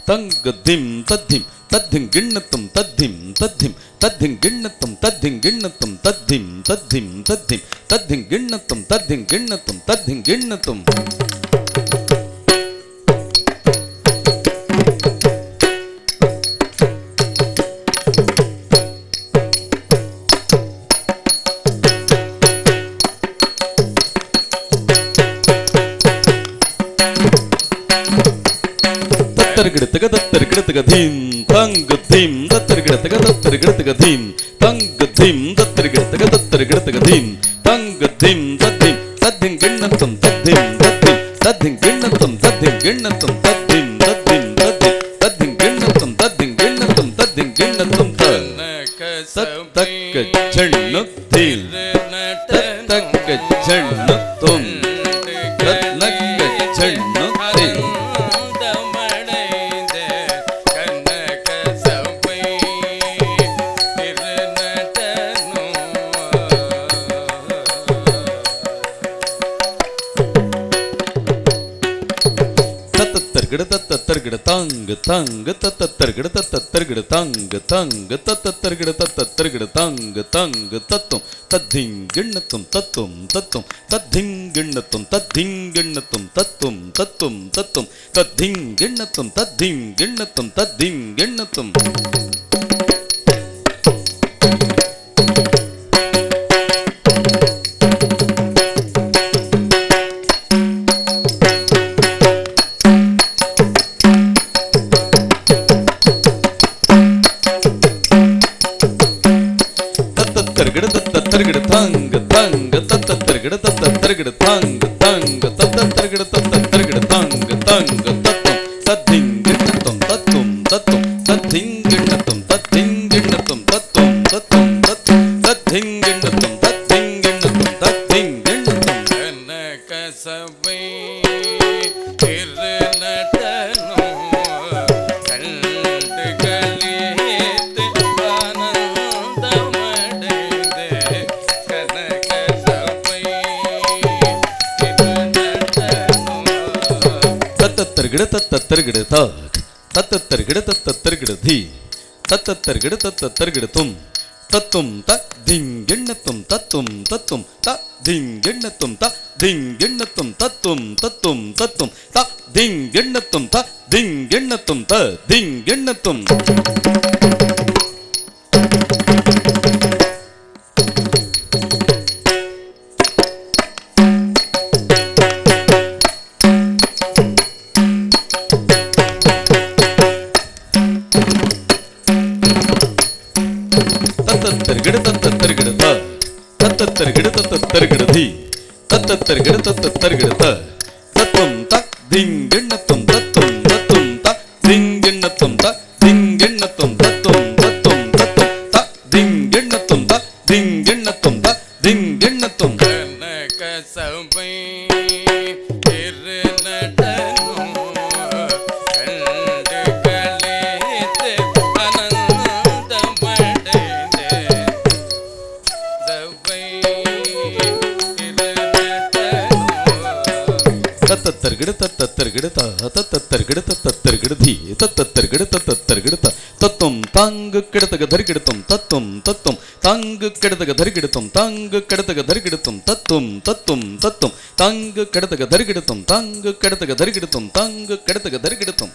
தங்கதிம் தத்திம் தத்திங் கிண்ணத்தும் தத்திம் தத்திம் தத்திங் கிண்ணத்தும் தத்திங் கிண்ணத்தும் தத்திம் தத்திம் தத்திம் தத்திங் கிண்ணத்தும் தத்திங் கிண்ணத்தும் தத்திங் கிண்ணத்தும் தத்தர்கிடத்தகதீம் தங்கதீம் தத்தர்கிடத்தகதீம் தங்கதீம் தத்தர்கிடத்தகதீம் தங்கதீம் தத்தீம் தத்திங் கிண்ணத்தும் தத்தீம் தத்தீம் தத்திங் கிண்ணத்தும் தத்திங் கிண்ணத்தும் தத்தீம் தத்தீம் தத்தீம் தத்திங் கிண்ணத்தும் தத்திங் கிண்ணத்தும் தத்திங் கிண்ணத்தும் தத்தக்க செண்ணுத்தீல் தத்தக்க செண்ணுத்தும் தத்தக்க செண்ணுத்தீல் தத்தர்கிட தங்க தங்க தத்தர்கிட தத்தர்கிட தங்க தங்க தத்தர்கிட தத்தர்கிட தங்க தங்க தத்தும் தத்திங்கிண்ணத்தும் தத்தும் தத்தும் தத்திங்கிண்ணத்தும் தத்திங்கிண்ணத்தும் தத்தும் தத்தும் தத்தும் தத்திங்கிண்ணத்தும் தத்திங்கிண்ணத்தும் தத்திங்கிண்ணத்தும் தத்தர்கிட தங்க தங்க தத்தர்கிட தத்தர்கிட தங்க தங்க தத்தர்கிட தத்தர்கிட தங்க தங்க தத்தும் தத்திங்கிண்ணத்தும் தத்தும் தத்தும் தத்திங்கிண்ணத்தும் தத்திங்கிண்ணத்தும் தத்தும் தத்தும் தத்தும் தத்திங்கிண்ணத்தும் தத்திங்கிண்ணத்தும் தத்திங்கிண்ணத்தும் கனகசபை தத்தர்கிட தாக் தத்தர்கிட தத்தர்கிட தீ தத்தர்கிட தத்தர்கிட தும் தத்தும் தத்திங்கிண்ணத்தும் தத்தும் தத்தும் தத்திங்கிண்ணத்தும் தத்திங்கிண்ணத்தும் தத்தும் தத்தும் தத்தும் தத்திங்கிண்ணத்தும் தத்திங்கிண்ணத்தும் தத்திங்கிண்ணத்தும் தத்தர்கிட தத்தர்கிட தீ தத்தர்கிட தத்தர்கிட தத்தும் தத்திங்கிண்ணத்தும் தத்தும் தத்தும் தத்திங்கிண்ணத்தும் தத்திங்கிண்ணத்தும் தத்தும் தத்தும் தத்தும் தத்திங்கிண்ணத்தும் தத்திங்கிண்ணத்தும் தத்திங்கிண்ணத்தும் கனகசபை தத்தர்கிட தத்தர்கிட தத்தர்கிட தத்தர்கிட தீ தத்தர்கிட தத்தர்கிட தத்தும் தாங்கு கிடத்தக தரிகிடத்தும் தத்தும் தத்தும் தாங்கு கிடத்தக தரிகிடத்தும் தாங்கு கிடத்தக தரிகிடத்தும் தத்தும் தத்தும் தத்தும் தாங்கு கிடத்தக தரிகிடத்தும் தாங்கு கிடத்தக தரிகிடத்தும் தாங்கு கிடத்தக தரிகிடத்தும்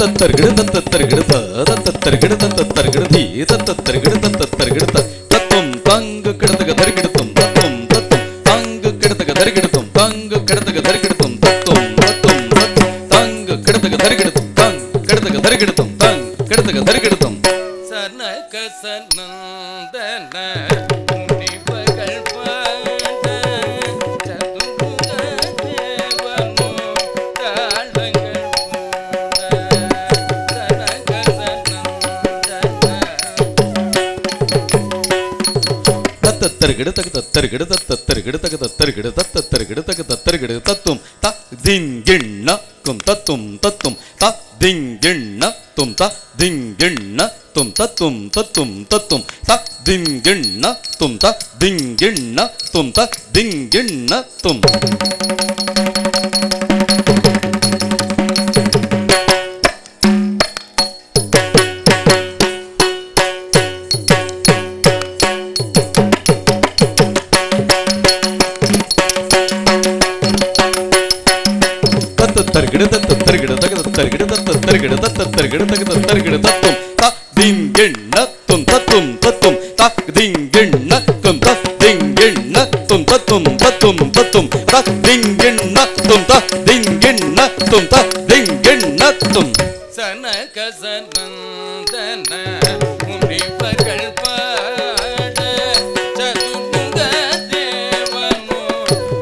தத்தர்கிட தத்தர்கிட தத்தர்கிட தத்தர்கிட தீ தத்தர்கிட தத்தர்கிட தத்தும் தாங்கு கிடத்தக தரிகிடத்தும் தத்தும் தத்தும் தாங்கு கிடத்தக தரிகிடத்தும் தாங்கு கிடத்தக தரிகிடத்தும் தத்தும் தத்தும் தத்தும் தாங்கு கிடத்தக தரிகிடத்தும் தாங்கு கிடத்தக தரிகிடத்தும் தாங்கு கிடத்தக தரிகிடத்தும் Sanaka சனந்தன தத்தர்கிட தத்தர்கிட தத்தர்கிட தத்தர்கிட தத்தர்கிட தத்தர்கிட தத்தர்கிட தத்தும் தத்திங்கிண்ண tum tatum tatum ta ding ginna tum ta ding ginna tum tatum tatum tatum ta ding ginna tum ta ding ginna tum ta ding ginna tum targida targida targida targida targida targida tatum ta dinginna tum tatum tatum ta dinginna tum ta dinginna tum tatum tatum tatum ta dinginna tum ta dinginna tum ta dinginna tum Sanaka சனந்தன முனிவர்கள் பாட சதுர்முக தேவனோ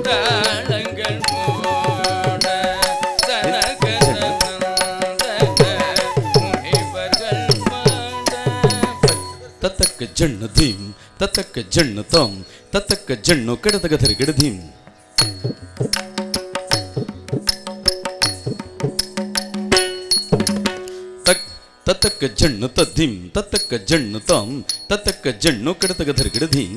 தாளங்கள் போட சனக சனந்தன முனிவர்கள் பாட தத்தக்க Jahnu theme தத்தக்க Jahnu தம் தத்தக்க Jahnu கிடதக தர்கிட theme ततक जन्नु तद्धिम ततक जन्नु तम ततक जन्नु किडतग धर्गिडधीम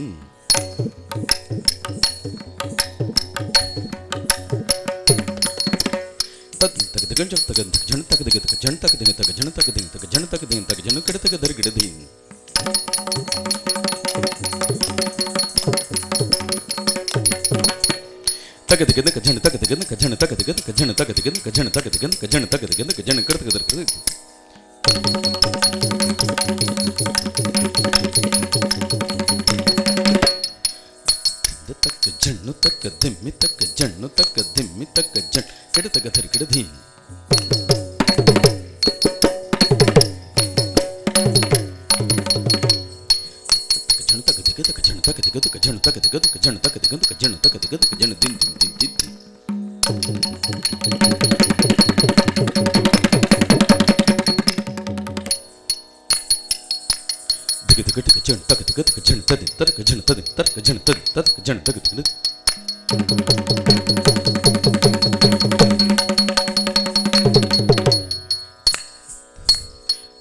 तत तक दगन जग तक जन तक दग तक जन तक दग तक जन तक दग तक जन तक दग तक जन किडतग धर्गिडधीम तक दग तक जन तक दग तक जन तक दग तक जन तक दग तक जन तक दग तक जन तक दग तक जन किडतग धर्गिडधीम तक जन्नु तक दिम्मि तक जन्नु तक दिम्मि तक जन किडतग धर्गिडधीम जन तक दिग तक जन तक दिग तक जन तक दिग तक जन तक दिग तक जन तक दिग तक जन दिन दिन दिन दिन जन तक दिग तक जन तक तक जन तक तक जन तक तक जन तक दिग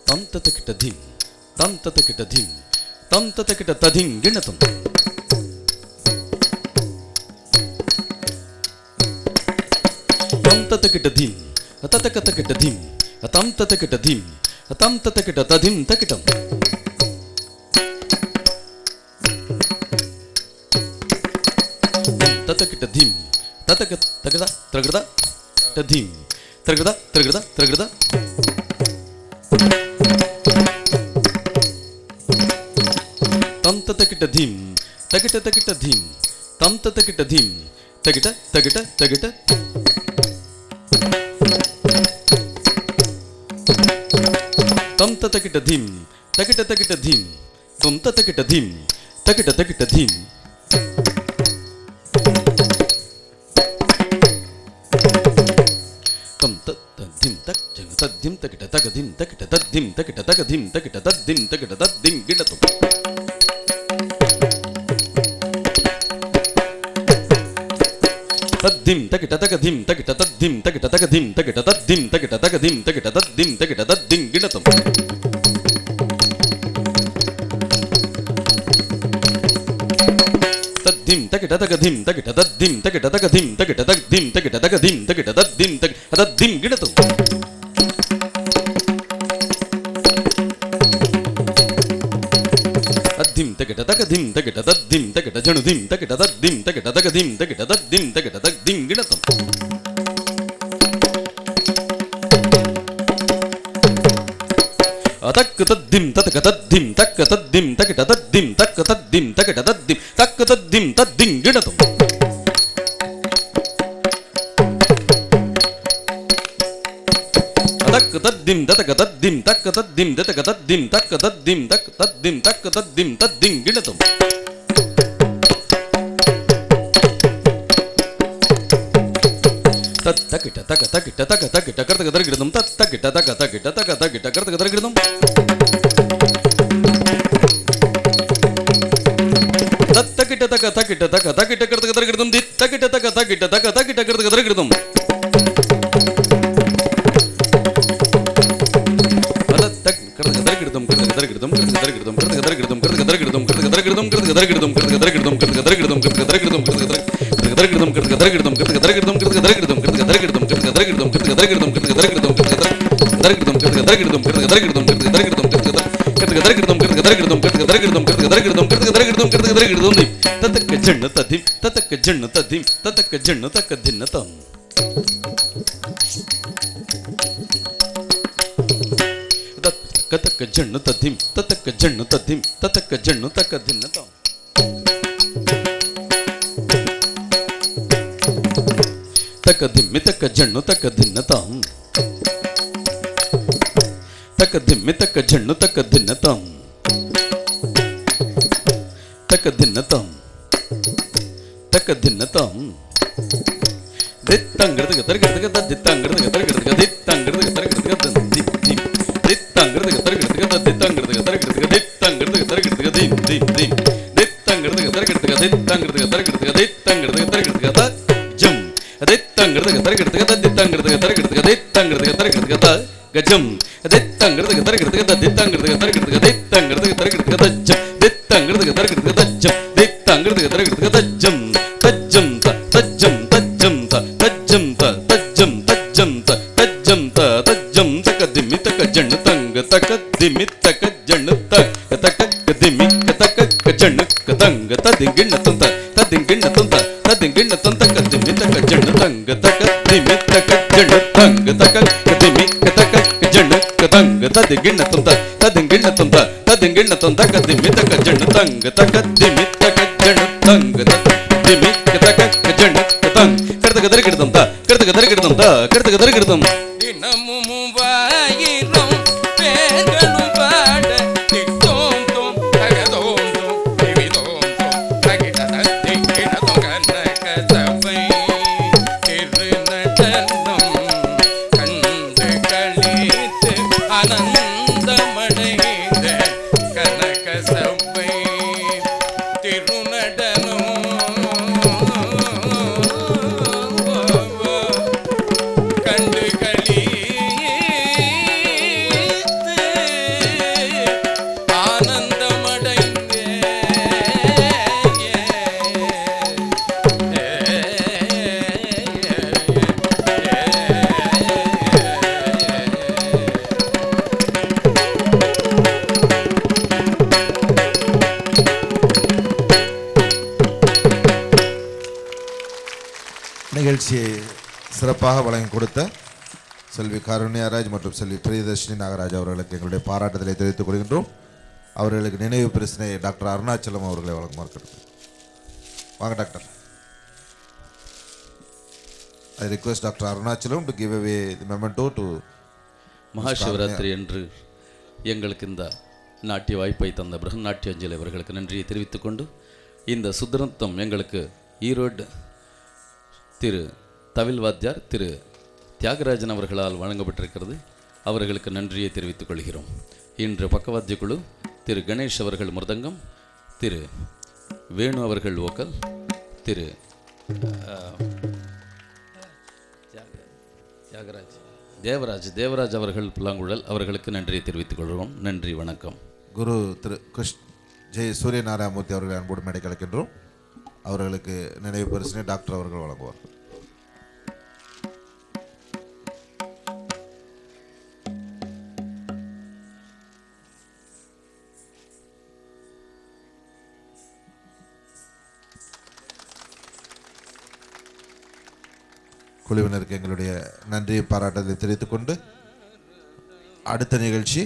तम ततकिट धीम तम ततकिट धीम तम ततकिट तधिं गिणतम तम ततकिट धीम ततकतकिट धीम तम ततकिट धीम तम ततकिट तधिं तकिटम ततकिट धीम ततक तगदा त्रगदा तधीम त्रगदा त्रगदा त्रगदा तम ततकिट धीम तकिट तकिट धीम तम ततकिट धीम तकिट तकिट तकिट तम ततकिट धीम तकिट तकिट धीम तुम ततकिट धीम तकिट तकिट धीम तम तद्धिम तक जन तद्धिम तकिट तकधिम तकिट तद्धिम तकिट तकधिम तकिट तद्धिम तकिट तद्धिम गिणतम तद्धिम तकिट तकधिम तकिट तद्धिम तकिट तकधिम तकिट तद्धिम तकिट तकधिम तकिट तद्धिम तकिट तद्धिम गिणतम तद्धिम तकिट तकधिम तकिट तद्धिम तकिट तकधिम तकिट तद्धिम तकिट तकधिम तकिट तद्धिम तकिट तद्धिम गिणतम तद्धिम तकिट तकधिम तकिट तद्धिम तकिट जनुधिम तकिट तद्धिम तकिट तकधिम तकिट तद्धिम तकिट तद्धिम गिणतम तक तद्धिम ततक तद्धिम तक तद्धिम तकिट तद्धिम तक तद्धिम तकिट तद्धिम तक तद्धिम तद्धिम गिणतम तक तद्धिम ततक तद्धिम तक तद्धिम ततक तद्धिम तक तद्धिम तक तद्धिम तक तद्धिम तद्धिम गिणतम तकिट तक तकिट तक तकिट कर्तक दर्गिडतम तकिट तक तकिट तक तकिट कर्तक दर्गिडतम तकिट तक तकिट तक तकिट कर्तक दर्गिडतम तकिट तक तकिट तक तकिट कर्तक दर्गिडतम Kataka jannu tadim tataka jannu tadim tataka jannu takadinnatam takadim mitaka jannu takadinnatam takadim mitaka jannu takadinnatam takadinnatam takadinnatam dittangradaga targadaga dittangradaga targadaga dittangradaga targadaga நிகழ்ச்சியை சிறப்பாக வழங்கி கொடுத்த செல்வி காருண்யராஜ் மற்றும் செல்வி பிரியதர்ஷினி நாகராஜ் அவர்களுக்கு எங்களுடைய பாராட்டுதலை தெரிவித்துக் கொள்கின்றோம். அவர்களுக்கு நினைவு பரிசினை டாக்டர் அருணாச்சலம் அவர்களை வழங்குமாறு கேட்டுக்கொள்கிறேன். வாங்க doctor. I request Dr. Arunachalam to give away the memento to Mahashivratri என்று எங்களுக்கு இந்த நாட்டிய வாய்ப்பை தந்த பிரகநாட்டிய அஞ்சலி அவர்களுக்கு நன்றியை தெரிவித்துக் கொண்டு இந்த சுதரத்தம் எங்களுக்கு ஈரோடு திரு தவில் வாத்தியார் திரு தியாகராஜன் அவர்களால் வழங்கப்பட்டிருக்கிறது. அவர்களுக்கு நன்றியை தெரிவித்துக் கொள்கிறோம். இன்று பக்கவாத்திய குழு திரு கணேஷ் அவர்கள் மிருதங்கம், திரு வேணு அவர்கள் வோக்கல், திரு தேவராஜ் அவர்கள் புல்லாங்குழல். அவர்களுக்கு நன்றியை தெரிவித்துக் கொள்கிறோம். நன்றி, வணக்கம். குரு திரு ஜெய் சூரியநாராயணமூர்த்தி அவர்களை அன்போடு மேடை கலைக்கின்றோம். அவர்களுக்கு நினைவு பரிசினை டாக்டர் அவர்கள் வழங்குவார். குழுவினருக்கு எங்களுடைய நன்றியை பாராட்டத்தை தெரிவித்துக் கொண்டு அடுத்த நிகழ்ச்சி